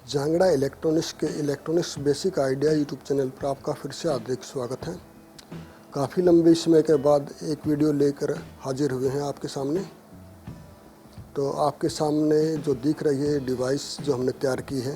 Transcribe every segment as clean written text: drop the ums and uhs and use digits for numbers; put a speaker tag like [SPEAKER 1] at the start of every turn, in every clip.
[SPEAKER 1] Jangra electronics के electronics basic idea YouTube channel पर आपका फिर से हार्दिक स्वागत है। काफ़ी लंबे समय के बाद एक वीडियो लेकर हाजिर हुए हैं आपके सामने। तो आपके सामने जो दिख रही है डिवाइस जो हमने तैयार की है,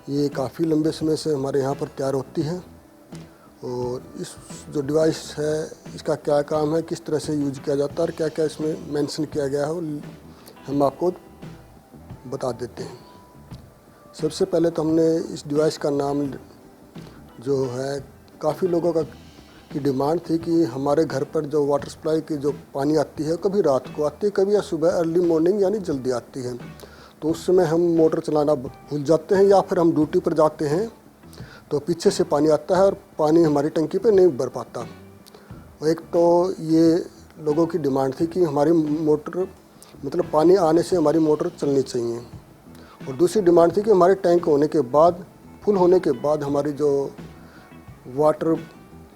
[SPEAKER 1] ये काफ़ी लंबे समय से हमारे यहाँ पर तैयार होती है। और इस जो डिवाइस है इसका क्या काम है, किस तरह से यूज किया जाता है और क्या क्या इसमें मेंशन किया गया है, हम आपको बता देते हैं। सबसे पहले तो हमने इस डिवाइस का नाम जो है, काफ़ी लोगों की डिमांड थी कि हमारे घर पर जो वाटर सप्लाई की जो पानी आती है, कभी रात को आती है, कभी या सुबह अर्ली मॉर्निंग यानी जल्दी आती है। तो उस समय हम मोटर चलाना भूल जाते हैं या फिर हम ड्यूटी पर जाते हैं तो पीछे से पानी आता है और पानी हमारी टंकी पे नहीं भर पाता। और एक तो ये लोगों की डिमांड थी कि हमारी मोटर मतलब पानी आने से हमारी मोटर चलनी चाहिए। और दूसरी डिमांड थी कि हमारे टैंक होने के बाद, फुल होने के बाद हमारी जो वाटर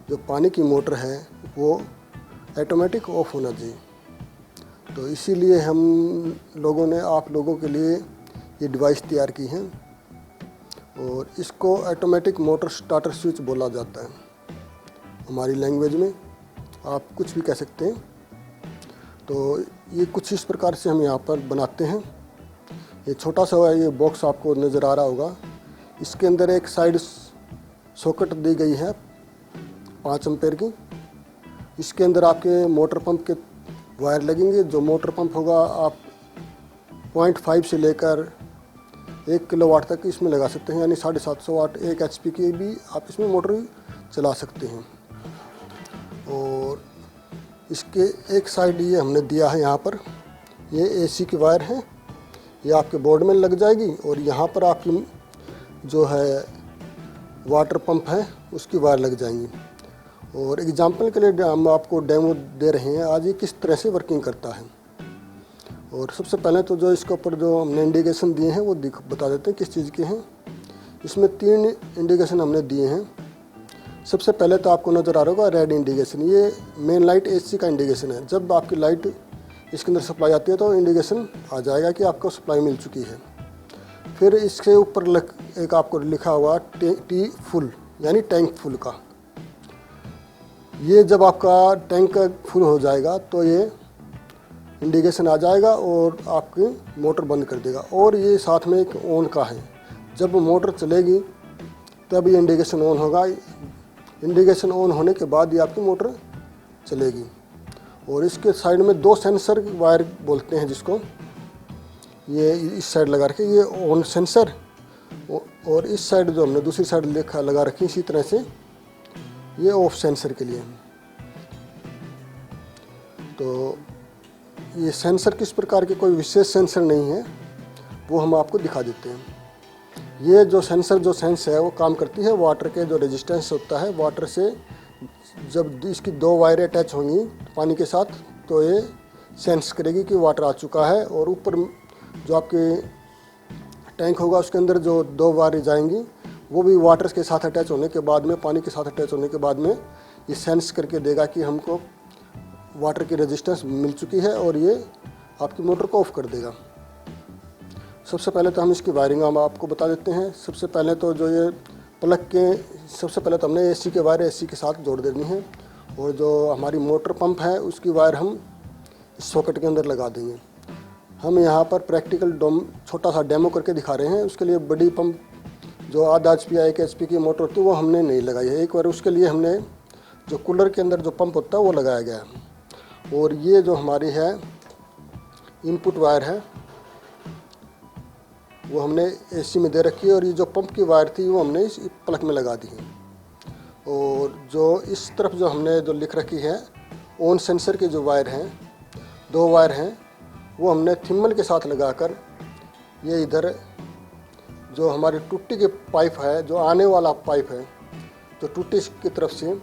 [SPEAKER 1] जो पानी की मोटर है वो ऑटोमेटिक ऑफ होना चाहिए। तो इसीलिए हम लोगों ने आप लोगों के लिए ये डिवाइस तैयार की है और इसको ऑटोमेटिक मोटर स्टार्टर स्विच बोला जाता है हमारी लैंग्वेज में, आप कुछ भी कह सकते हैं। तो ये कुछ इस प्रकार से हम यहाँ पर बनाते हैं। ये छोटा सा ये बॉक्स आपको नज़र आ रहा होगा, इसके अंदर एक साइड सॉकेट दी गई है 5 एम्पेयर की। इसके अंदर आपके मोटर पंप के वायर लगेंगे। जो मोटर पंप होगा आप 0.5 से लेकर 1 किलोवाट तक इसमें लगा सकते हैं, यानी 750 वाट 1 HP की भी आप इसमें मोटर चला सकते हैं। और इसके एक साइड ये हमने दिया है यहाँ पर, ये AC की वायर है, ये आपके बोर्ड में लग जाएगी। और यहाँ पर आपकी जो है वाटर पंप है उसकी वायर लग जाएंगी। और एग्जांपल के लिए हम आपको डेमो दे रहे हैं आज ये किस तरह से वर्किंग करता है। और सबसे पहले तो जो इसके ऊपर जो हमने इंडिकेशन दिए हैं वो बता देते हैं किस चीज़ के हैं। इसमें 3 इंडिकेशन हमने दिए हैं। सबसे पहले तो आपको नज़र आ रहा होगा रेड इंडिकेशन, ये मेन लाइट AC का इंडिकेशन है। जब आपकी लाइट इसके अंदर सप्लाई आती है तो इंडिकेशन आ जाएगा कि आपको सप्लाई मिल चुकी है। फिर इसके ऊपर एक आपको लिखा हुआ T फुल यानी टैंक फुल का। ये जब आपका टैंक फुल हो जाएगा तो ये इंडिकेशन आ जाएगा और आपकी मोटर बंद कर देगा। और ये साथ में एक ऑन का है, जब मोटर चलेगी तब ये इंडिकेशन ऑन होगा। इंडिकेशन ऑन होने के बाद ये आपकी मोटर चलेगी। और इसके साइड में 2 सेंसर वायर बोलते हैं जिसको, ये इस साइड लगा रखे, ये ऑन सेंसर, और इस साइड जो हमने दूसरी साइड लगा रखी इसी तरह से, ये ऑफ सेंसर के लिए। तो ये सेंसर किस प्रकार के, कोई विशेष सेंसर नहीं है, वो हम आपको दिखा देते हैं। ये जो सेंसर जो सेंस है वो काम करती है वाटर के जो रेजिस्टेंस होता है, वाटर से जब इसकी 2 वायरें अटैच होंगी पानी के साथ तो ये सेंस करेगी कि वाटर आ चुका है। और ऊपर जो आपके टैंक होगा उसके अंदर जो 2 वायरें जाएंगी वो भी वाटर के साथ अटैच होने के बाद में, पानी के साथ अटैच होने के बाद में ये सेंस करके देगा कि हमको वाटर की रेजिस्टेंस मिल चुकी है और ये आपकी मोटर को ऑफ कर देगा। सबसे पहले तो हम इसकी वायरिंग हम आपको बता देते हैं। सबसे पहले तो जो ये प्लग के, सबसे पहले तो हमने AC के वायर AC के साथ जोड़ देनी है। और जो हमारी मोटर पंप है उसकी वायर हम इस सॉकेट के अंदर लगा देंगे। हम यहाँ पर प्रैक्टिकल छोटा सा डेमो करके दिखा रहे हैं। उसके लिए बड़ी पंप जो आधा HP या 1 HP की मोटर होती है वो हमने नहीं लगाई है। एक बार उसके लिए हमने जो कूलर के अंदर जो पंप होता है वो लगाया गया है। और ये जो हमारी है इनपुट वायर है वो हमने AC में दे रखी है। और ये जो पंप की वायर थी वो हमने इस प्लग में लगा दी है। और जो इस तरफ जो हमने जो लिख रखी है ऑन सेंसर की जो वायर हैं, 2 वायर हैं, वो हमने थिम्बल के साथ लगाकर ये इधर जो हमारी टूटी के पाइप है, जो आने वाला पाइप है जो टूटी की तरफ से,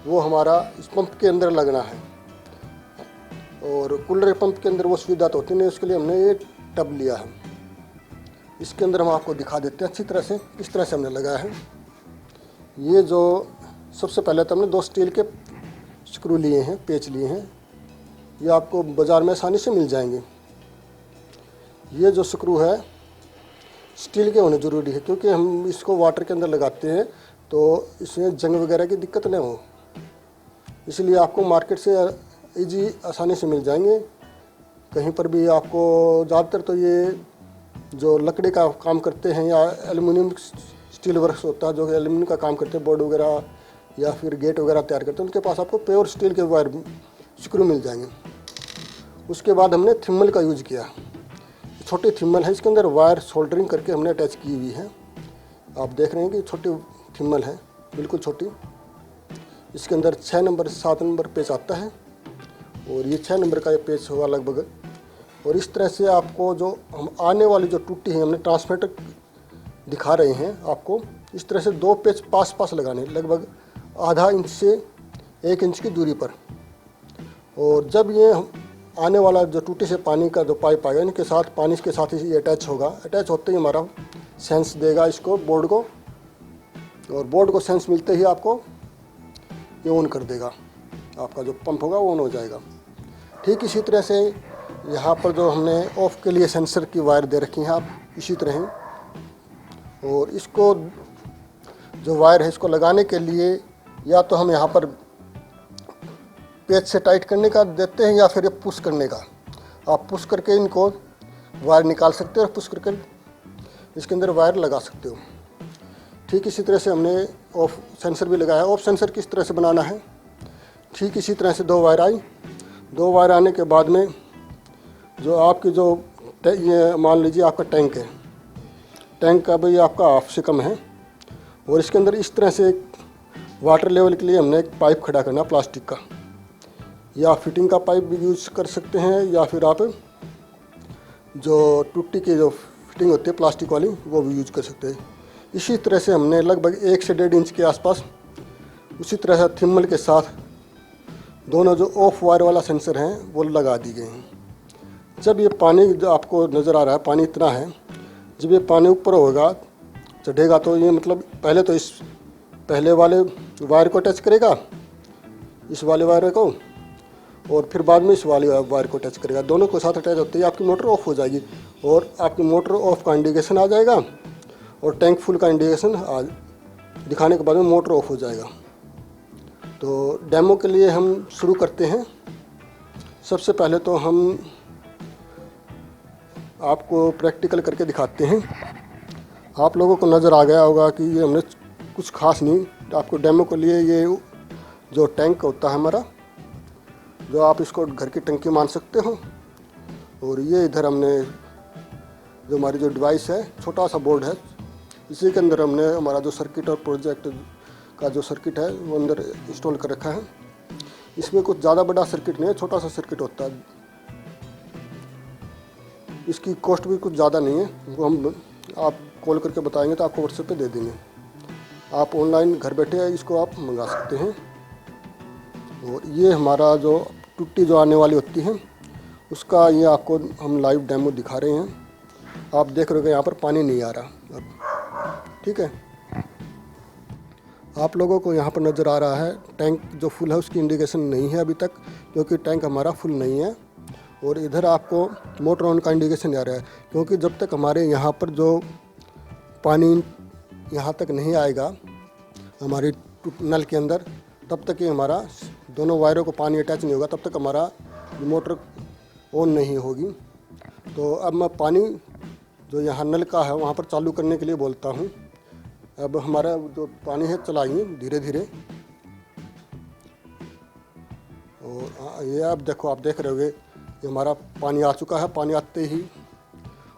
[SPEAKER 1] वो हमारा इस पंप के अंदर लगना है। और कूलर पंप के अंदर वो सुविधा तो होती नहीं, उसके लिए हमने ये टब लिया है। इसके अंदर हम आपको दिखा देते हैं अच्छी तरह से, इस तरह से हमने लगाया है। ये जो सबसे पहले तो हमने 2 स्टील के स्क्रू लिए हैं, पेच लिए हैं, ये आपको बाज़ार में आसानी से मिल जाएंगे। ये जो स्क्रू है स्टील के होने ज़रूरी है, क्योंकि हम इसको वाटर के अंदर लगाते हैं तो इसमें जंग वगैरह की दिक्कत नहीं हो। इसलिए आपको मार्केट से इजी आसानी से मिल जाएंगे। कहीं पर भी आपको ज़्यादातर तो ये जो लकड़ी का काम करते हैं या एल्युमिनियम स्टील वर्क्स होता है जो कि एल्युमिनियम का काम करते हैं, बोर्ड वगैरह या फिर गेट वगैरह तैयार करते हैं, उनके पास आपको प्योर स्टील के वायर स्क्रू मिल जाएंगे। उसके बाद हमने थिम्मल का यूज़ किया। छोटी थिम्मल है, इसके अंदर वायर सोल्डरिंग करके हमने अटैच की हुई है। आप देख रहे हैं कि छोटी थिम्मल है, बिल्कुल छोटी। इसके अंदर 6 नंबर 7 नंबर पेच आता है और ये 6 नंबर का ये पेच होगा लगभग। और इस तरह से आपको जो हम आने वाली जो टूटी है हमने ट्रांसमीटर दिखा रहे हैं आपको, इस तरह से 2 पेच पास पास लगाने, लगभग आधा इंच से 1 इंच की दूरी पर। और जब ये आने वाला जो टूटी से पानी का जो पाइप आएगा, इनके साथ पानी के साथ ही अटैच होगा। अटैच होते ही हमारा सेंस देगा इसको बोर्ड को, और बोर्ड को सेंस मिलते ही आपको ये ऑन कर देगा, आपका जो पंप होगा वो ऑन हो जाएगा। ठीक इसी तरह से यहाँ पर जो हमने ऑफ के लिए सेंसर की वायर दे रखी है, आप इसी तरह हैं। और इसको जो वायर है इसको लगाने के लिए या तो हम यहाँ पर पेच से टाइट करने का देते हैं या फिर पुश करने का। आप पुश करके इनको वायर निकाल सकते हो और पुश करके इसके अंदर वायर लगा सकते हो। ठीक इसी तरह से हमने ऑफ सेंसर भी लगाया। ऑफ सेंसर किस तरह से बनाना है, ठीक इसी तरह से 2 वायर आई। 2 वायर आने के बाद में जो आपकी जो ये मान लीजिए आपका टैंक है, टैंक का भी आपका हाफ से कम है, और इसके अंदर इस तरह से एक वाटर लेवल के लिए हमने एक पाइप खड़ा करना प्लास्टिक का, या फिटिंग का पाइप भी यूज़ कर सकते हैं, या फिर आप जो टूटी की जो फिटिंग होती है प्लास्टिक वाली वो भी यूज कर सकते हैं। इसी तरह से हमने लगभग 1 से 1.5 इंच के आसपास उसी तरह से थिम्मल के साथ दोनों जो ऑफ वायर वाला सेंसर हैं वो लगा दी गए हैं। जब ये पानी जो आपको नज़र आ रहा है, पानी इतना है, जब ये पानी ऊपर होगा चढ़ेगा तो ये मतलब पहले तो इस पहले वाले वायर को टच करेगा, इस वाले वायर को, और फिर बाद में इस वाले वायर को टच करेगा। दोनों को साथ अटैच होते ही आपकी मोटर ऑफ हो जाएगी और आपकी मोटर ऑफ का इंडिकेशन आ जाएगा और टैंक फुल का इंडिकेशन दिखाने के बाद में मोटर ऑफ हो जाएगा। तो डेमो के लिए हम शुरू करते हैं। सबसे पहले तो हम आपको प्रैक्टिकल करके दिखाते हैं। आप लोगों को नज़र आ गया होगा कि ये हमने कुछ खास नहीं, आपको डेमो के लिए ये जो टैंक होता है हमारा, जो आप इसको घर की टंकी मान सकते हो, और ये इधर हमने जो हमारी जो डिवाइस है, छोटा सा बोर्ड है, इसी के अंदर हमने हमारा जो सर्किट और प्रोजेक्ट का जो सर्किट है वो अंदर इंस्टॉल कर रखा है। इसमें कुछ ज़्यादा बड़ा सर्किट नहीं है, छोटा सा सर्किट होता है। इसकी कॉस्ट भी कुछ ज़्यादा नहीं है, वो हम आप कॉल करके बताएंगे तो आपको व्हाट्सएप पे दे देंगे। आप ऑनलाइन घर बैठे इसको आप मंगा सकते हैं। और ये हमारा जो टूटी जो आने वाली होती है उसका ये आपको हम लाइव डेमो दिखा रहे हैं। आप देख रहे हो कि यहाँ पर पानी नहीं आ रहा अब, ठीक है। आप लोगों को यहाँ पर नज़र आ रहा है टैंक जो फुल है उसकी इंडिकेशन नहीं है अभी तक, क्योंकि टैंक हमारा फुल नहीं है। और इधर आपको मोटर ऑन का इंडिकेशन आ रहा है, क्योंकि जब तक हमारे यहाँ पर जो पानी यहाँ तक नहीं आएगा हमारी नल के अंदर, तब तक ये हमारा दोनों वायरों को पानी अटैच नहीं होगा, तब तक हमारा मोटर ऑन नहीं होगी। तो अब मैं पानी जो यहाँ नल का है वहाँ पर चालू करने के लिए बोलता हूँ। अब हमारा जो पानी है चलाइए धीरे धीरे, और ये आप देखो, आप देख रहे होगे ये हमारा पानी आ चुका है। पानी आते ही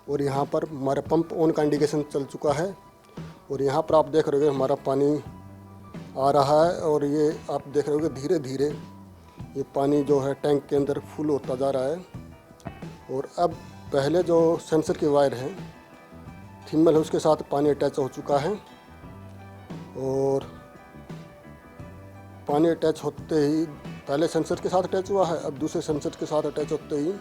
[SPEAKER 1] और यहाँ पर हमारा पंप ऑन का इंडिकेशन चल चुका है, और यहाँ पर आप देख रहे होगे हमारा पानी आ रहा है। और ये आप देख रहे होगे धीरे धीरे ये पानी जो है टैंक के अंदर फुल होता जा रहा है। और अब पहले जो सेंसर की वायर है, थिम्बल है, उसके साथ पानी अटैच हो चुका है, और पानी अटैच होते ही पहले सेंसर के साथ अटैच हुआ है, अब दूसरे सेंसर के साथ अटैच होते ही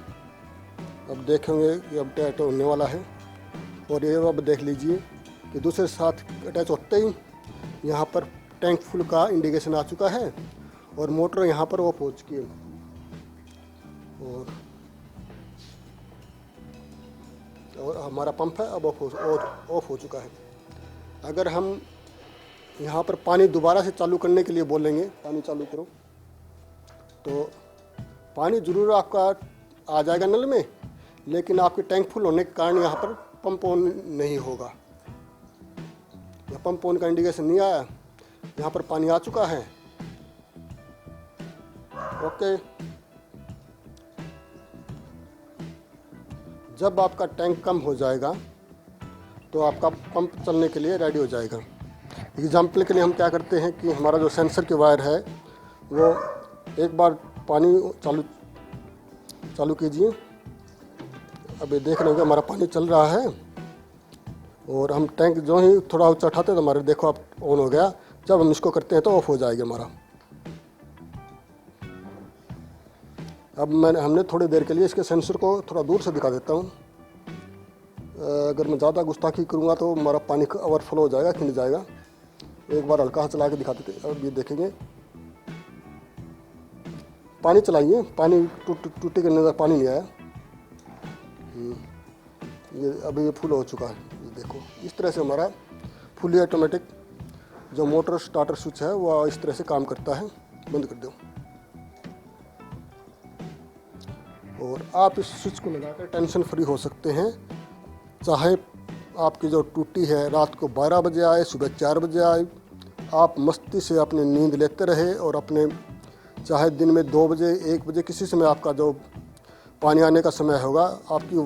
[SPEAKER 1] अब देखेंगे कि अब अटैच होने वाला है। और ये अब देख लीजिए कि दूसरे साथ अटैच होते ही यहाँ पर टैंक फुल का इंडिकेशन आ चुका है और मोटर यहाँ पर ऑफ हो चुकी है। और और हमारा पंप है अब ऑफ हो चुका है। अगर हम यहाँ पर पानी दोबारा से चालू करने के लिए बोलेंगे, पानी चालू करो, तो पानी ज़रूर आपका आ जाएगा नल में, लेकिन आपके टैंक फुल होने के कारण यहाँ पर पंप ऑन नहीं होगा। या पंप ऑन का इंडिकेशन नहीं आया, यहाँ पर पानी आ चुका है। ओके, जब आपका टैंक कम हो जाएगा तो आपका पंप चलने के लिए रेडी हो जाएगा। एग्जाम्पल के लिए हम क्या करते हैं कि हमारा जो सेंसर की वायर है वो एक बार पानी चालू कीजिए। अभी देख रहे हैं कि हमारा पानी चल रहा है और हम टैंक जो ही थोड़ा ऊंचा उठाते हैं तो हमारे देखो आप ऑन हो गया। जब हम इसको करते हैं तो ऑफ हो जाएगा हमारा। अब हमने थोड़ी देर के लिए इसके सेंसर को थोड़ा दूर से दिखा देता हूँ। अगर मैं ज़्यादा गुस्ताखी करूँगा तो हमारा पानी ओवरफ्लो हो जाएगा, खिंच जाएगा। एक बार हल्का चला के दिखा देते। अब ये देखेंगे, पानी चलाइए, पानी टूटी के अंदर पानी नहीं आया। ये अभी ये फुल हो चुका है। ये देखो, इस तरह से हमारा फुली ऑटोमेटिक जो मोटर स्टार्टर स्विच है वो इस तरह से काम करता है। बंद कर दो और आप इस स्विच को लगाकर टेंशन फ्री हो सकते हैं। चाहे आपकी जो टूटी है रात को 12 बजे आए, सुबह 4 बजे आए, आप मस्ती से अपनी नींद लेते रहे और अपने चाहे दिन में 2 बजे 1 बजे किसी समय आपका जो पानी आने का समय होगा, आपकी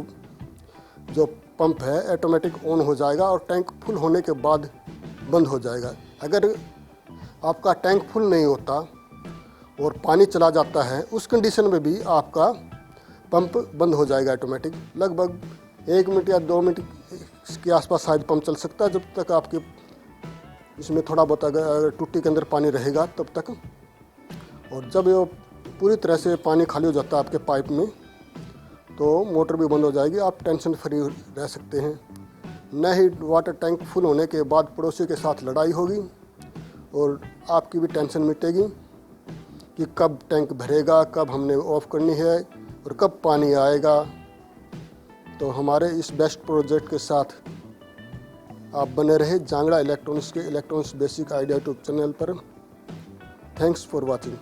[SPEAKER 1] जो पंप है ऑटोमेटिक ऑन हो जाएगा और टैंक फुल होने के बाद बंद हो जाएगा। अगर आपका टैंक फुल नहीं होता और पानी चला जाता है, उस कंडीशन में भी आपका पंप बंद हो जाएगा ऑटोमेटिक। लगभग 1 मिनट या 2 मिनट के आसपास शायद पंप चल सकता है, जब तक आपके इसमें थोड़ा बहुत अगर टूटी के अंदर पानी रहेगा तब तक। और जब ये पूरी तरह से पानी खाली हो जाता है आपके पाइप में, तो मोटर भी बंद हो जाएगी। आप टेंशन फ्री रह सकते हैं। न ही वाटर टैंक फुल होने के बाद पड़ोसी के साथ लड़ाई होगी और आपकी भी टेंशन मिटेगी कि कब टैंक भरेगा, कब हमने ऑफ करनी है और कब पानी आएगा। तो हमारे इस बेस्ट प्रोजेक्ट के साथ आप बने रहे जांगड़ा इलेक्ट्रॉनिक्स के electronics basic idea YouTube channel पर। Thanks for watching.